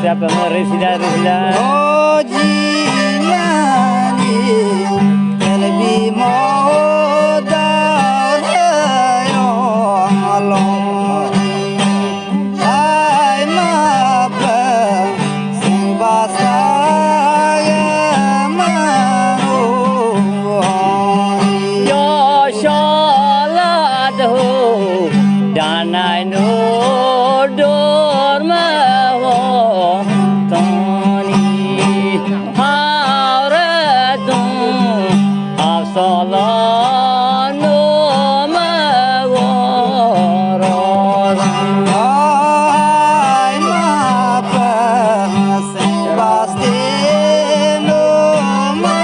siapa meresida resida Ojimani kalbi modar yo along ai ma pa simbasa yo shalat ho danai no dor ma ho tani hauradun afsalano ma ho ai ma pa simbasta no ma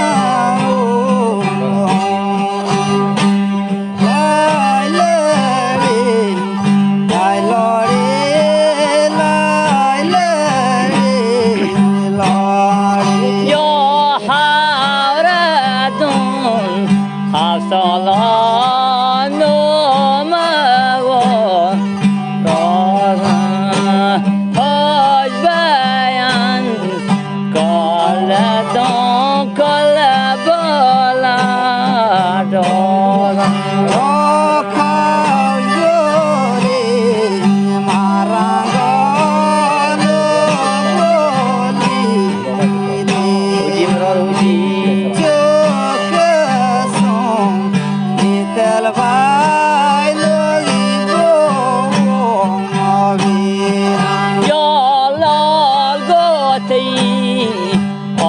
yo hauradun afsalano ma ho hoj bayan kala don kala bola dola uji merol uji yo lol go thi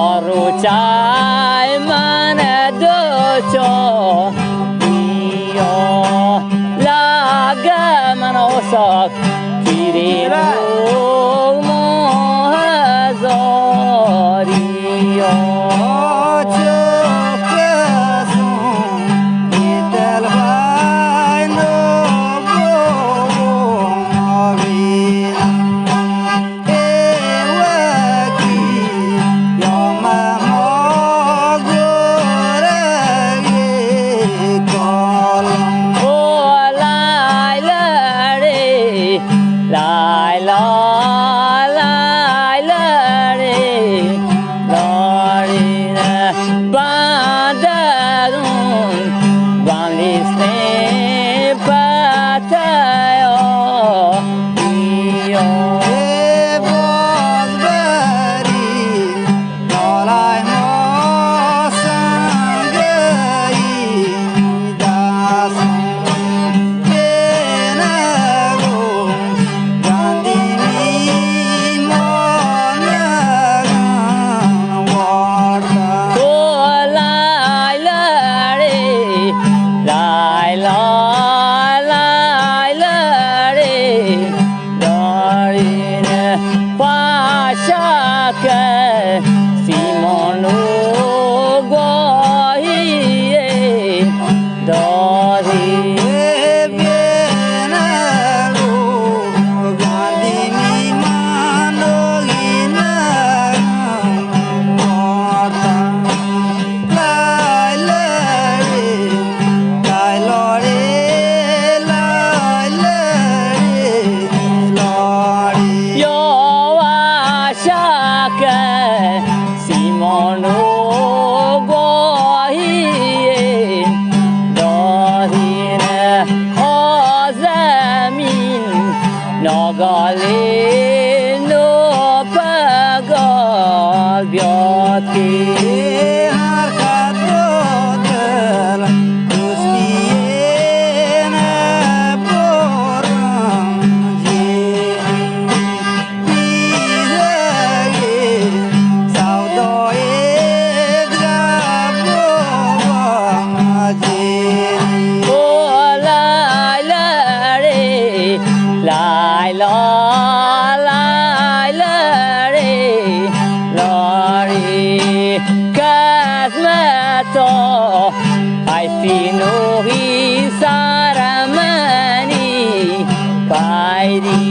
oru chai mana do cho yo laga manosak kiri mo hazoriyo lai la lai la re la re na ba da dun ban li ste pa ta yo yo lai la lai la re la re na pa sha ka simono go hi do ri simono go hi do ri na o zamin no gale no pagal byoti lai la lai la re la re kasmato ai sino hi saramani pai di